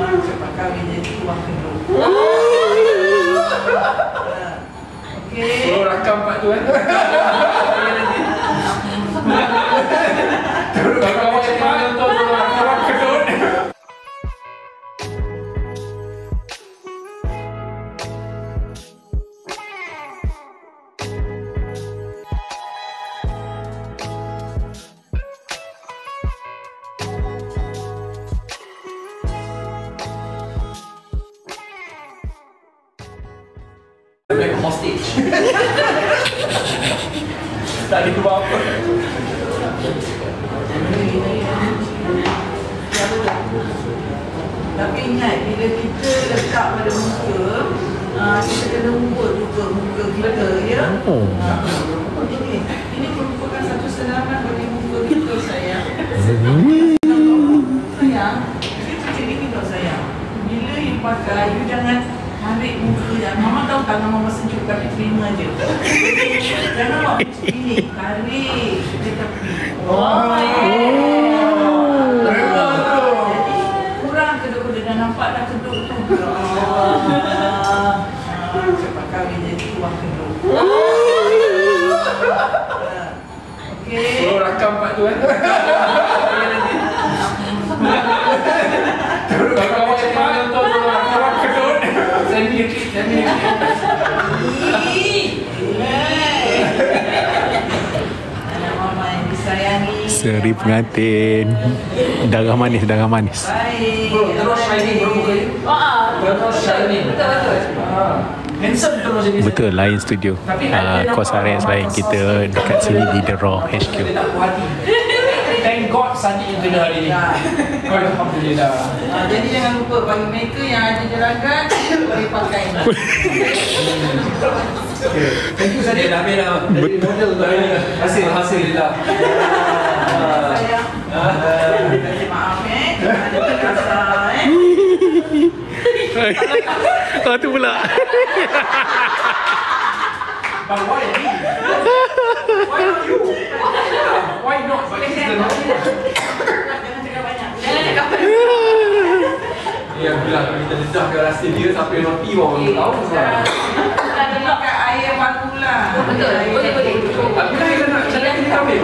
Cepat kahwin jadi tuang kedua. Okey. Suruh rakam part tu kan. Kalau awak cepat nonton rakam kedut. Like hostage. Tak ada keluar apa. Tapi ingat, bila kita letak pada muka, kita kena ukur juga muka kita, ya. Ini merupakan satu senaman bagi muka kita, sayang. Sayang, kita jadi kita, sayang. Bila you pakai, you jangan tarik muka yang Mama tahu tangan Mama sejuk tapi terima je. Jangan buat macam ini, tarik ke tepi. Jadi kurang kedua-kedua dah nampak dah kedua tu. Cepat kahwin jadi tuang kedua. Okey. Suruh rakam part tu kan. Kalau awak cepat nonton rakam kedut. Send me a clip. Anak Mama yang disayangi. Seri pengantin. Darah manis. Baik. Bro, terus shining bro muka you. Terus shining. Betul. Handsome terus macam ni. Betul, lain studio. Kos Ares lain, kita dekat sini di The Raw HQ. Dia tak puas hati. Thank God Sani yang kena hari ni. Alhamdulillah. Jadi jangan lupa bagi mereka yang ada jeragan boleh pakai. Thank you Sani. Dah habis dah. Jadi model untuk hari ni. Alhamdulillah. Sayang. Maaf ada terasa Tu pula. But why me? Why not you? Why not? But this is the normal. Jangan cakap banyak. Ya bilang kita dedah ke rasa dia sampai roti orang tahu semua. Ada makan air barulah. Betul. Bila kita nak cadangkan kahwin?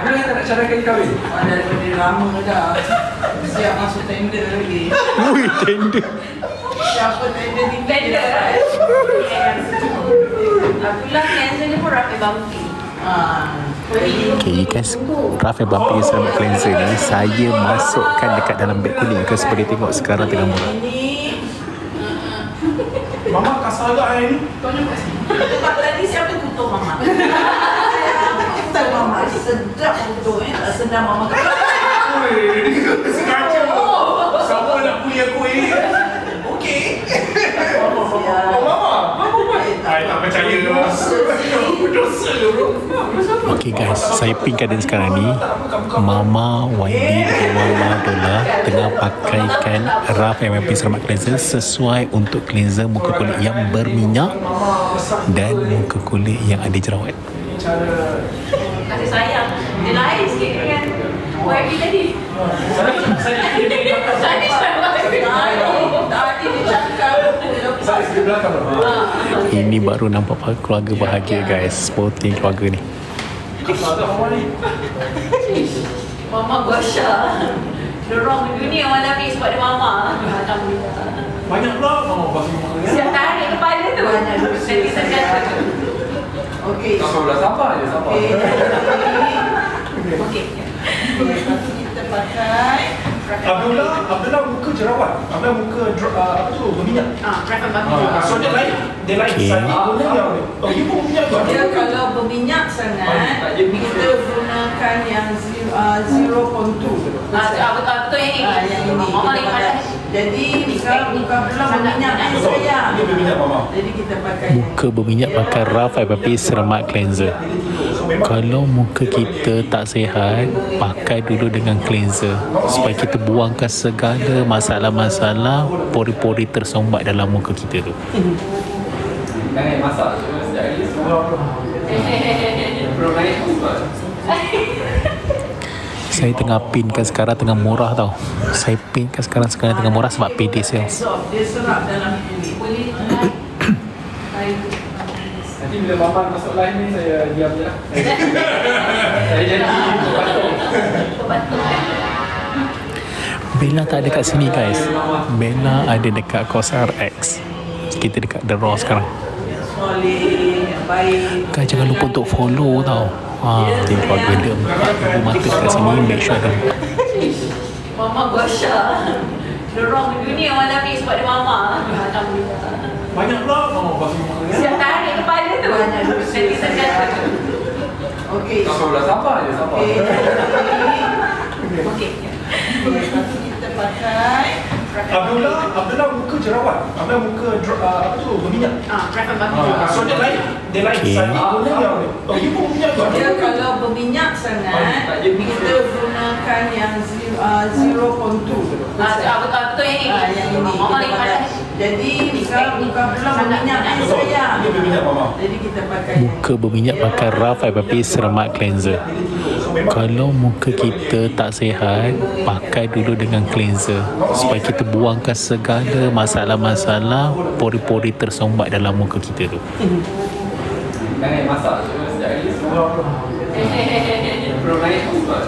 Bila kita nak cadangkan kahwin? Ada daripada lama dah. Siap masuk tender lagi. Ui, tender. Siapa tender ni? Tender. Akulah cleanser ni pun Rafi Bumpy. Okay guys, Rafi Bumpy Ceramic Cleanser ni saya masukkan dekat dalam beg kuning. Kau seperti tengok sekarang tengah murah. Ini Mama kasar agak hari ni. tempat tadi siapa tutup Mama? Tutup Mama. Sedap betul tak sedap Mama. Sengaja. Siapa nak buli aku ni? Okey. Mama buat. Saya tak percaya. Berdosa bro. Okay guys, saya pink keadaan sekarang ni. Mama YB dengan Mama Dola tengah pakaikan Rafi Bumpy Ceramic Cleanser sesuai untuk cleanser muka kulit yang berminyak dan muka kulit yang ada jerawat. Kasih sayang. Dia lain sikit dengan YB tadi. Tadi Tadi dia cakap Saya di belakang bro. Ini baru nampak keluarga bahagia guys, sporting keluarga ni. Kasar agak mama ni. Mama Gosha. Dorong dunia orang Nabi sebab dia Mama. Alhamdulillah. Banyak pula mama bagi mama ni. Siap tarik kepala tu. Banyak Nanti saya kata. okey. Tak apa, sabar je, sabar. Okey. Kita pakai Abdullah muka jerawat. Abdullah muka apa tu? Berminyak. Rafi Bumpy. So dia lain. Okay. Sani guna yang you pun berminyak tu. dia kalau berminyak sangat kita gunakan yang 0.2. Betul yang ini. Yang ini Mama kita lagi pakai. pakai. Jadi sekarang bukan pula berminyak sayang. Dia berminyak mama. Jadi kita pakai Muka berminyak pakai Rafi Bumpy Ceramic Cleanser. Kalau muka kita tak sihat, pakai dulu dengan cleanser supaya kita buangkan segala masalah-masalah pori-pori tersumbat dalam muka kita tu. Jangan masak sekejap lagi. Belum naik. Saya tengah pinkan sekarang tengah murah tau. Saya pinkan sekarang tengah murah sebab payday sales. Dia serap dalam kulit. Nanti bila Maman masuk live ni saya diam je lah. Saya jadi pembantu. Bella tak ada kat sini guys. Bella ada dekat Corsair X. Kita dekat The Raw sekarang. Yang soleh, yang baik. Guys jangan lupa untuk follow tau. Dia keluarga dia 4,000 mata kat sini. Make sure ada. Mama Gosha. Dorong dunia malam ni sebab dia mama. Alhamdulillah. Banyak pula Mama bagi makan. Siap tarik kepala tu. Nanti terjatuh. Okey. Tak perlulah sabar je, sabar. Okey. Kita pakai Abdullah muka jerawat. Abdullah muka apa tu berminyak. Prefer bagi. So dia lain Okay. Sani guna yang you pun berminyak tu. dia kalau berminyak sangat, kita gunakan yang 0.2. Betul yang ini. Yang ini. Mama lagi panas. Jadi sekarang bukan pula berminyak ni sayang. Ini berminyak Mama. Jadi kita pakai Muka berminyak pakai Raf FFP Cermak Cleanser. Kalau muka kita tak sihat, pakai dulu dengan cleanser supaya kita buangkan segala masalah-masalah pori-pori tersumbat dalam muka kita tu. Jangan masak sekejap lagi. Belum naik pun.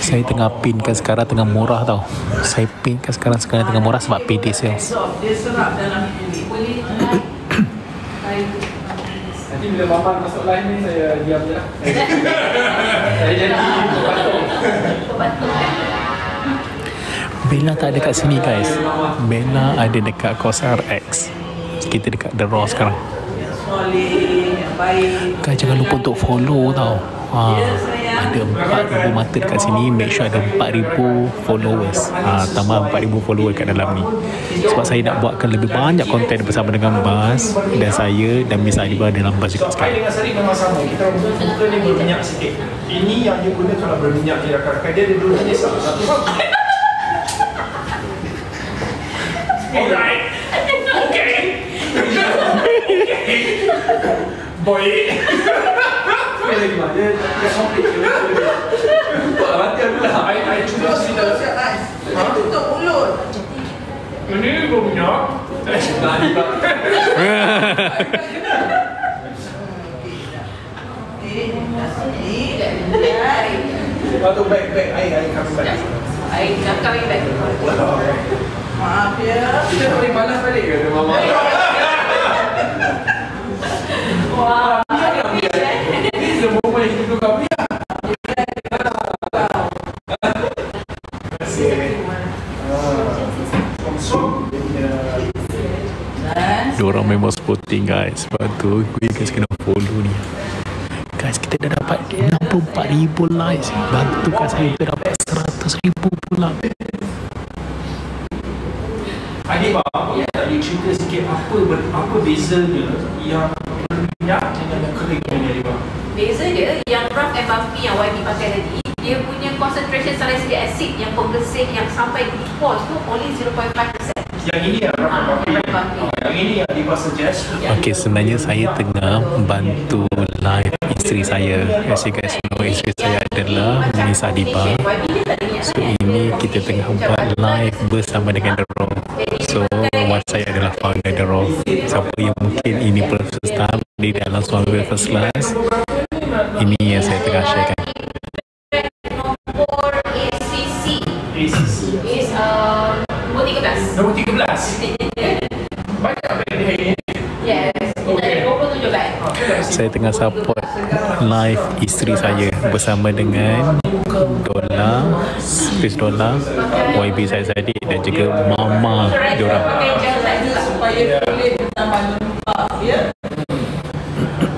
Saya tengah pinkan sekarang tengah murah tau. Saya pinkan sekarang tengah murah sebab payday sales. dia serap dalam kulit. Nanti bila Maman masuk live ni saya diam je lah. Saya jadi pembantu. Bella tak ada kat sini guys. Bella ada dekat Corsair X. Kita dekat The Raw sekarang. Yang soleh, yang baik. Guys jangan lupa untuk follow tau. Ada 4,000 mata dekat sini. Make sure ada 4,000 followers. Tambah 4,000 followers kat dalam ni. Sebab saya nak buatkan lebih banyak konten bersama dengan Bas dan saya dan Miss Adiba dalam Bas juga Pakai sekarang. dengan Sari memang sama. Kita muka ni berminyak sikit. Ini yang you guna kalau berminyak je rakan-rakan dia dulu ni satu. Alright. Okay. Boy. Sekali lagi mah dia komplit ke. Buat mati Abdullah. I cuba cerita. Tutup mulut. Ini berminyak. Lepas tu baik air kami balik. Air kami baik. Maaf ya. Kita tak boleh balas balik ke Mama? Wah. Ini semua yang hidup kami lah. Diorang memang sporting guys. Sebab tu guys kena follow ni. Guys kita dah dapat 64,000 likes. Bantukan saya kita dapat 100,000 pula. Adik bang, tak boleh cerita sikit apa bezanya yang berminyak dengan yang kering ni adik bang? Beza dia yang Raf FFP yang YB pakai tadi, dia punya concentration salicylic acid yang pembersih yang sampai di pores tu only 0.5%. Yang ini yang yang ini yang Adiba suggest. Okay, sebenarnya saya tengah bantu live isteri saya. As you guys know, isteri saya adalah Miss Adiba. So ini kita tengah buat live bersama dengan The Raw. So wife saya adalah founder The Raw. Siapa yang mungkin ini first time di dalam suara first class, ini yang saya tengah sharekan. Nombor ACC ACC. is nombor 13. Nombor 13. Banyak apa yang hari ni? Yes, kita ada 27 kan? Saya tengah support live isteri saya bersama dengan Dola, Space Dola, YB saya tadi dan juga Mama diorang. Supaya kulit tambah lembab ya.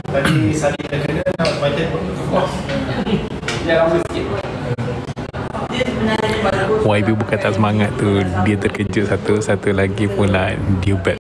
Tadi Sari dah kena baca puas. Dia lama sikit. Dia sebenarnya bagus. YB bukan tak semangat tu, dia terkejut satu lagi pula dia back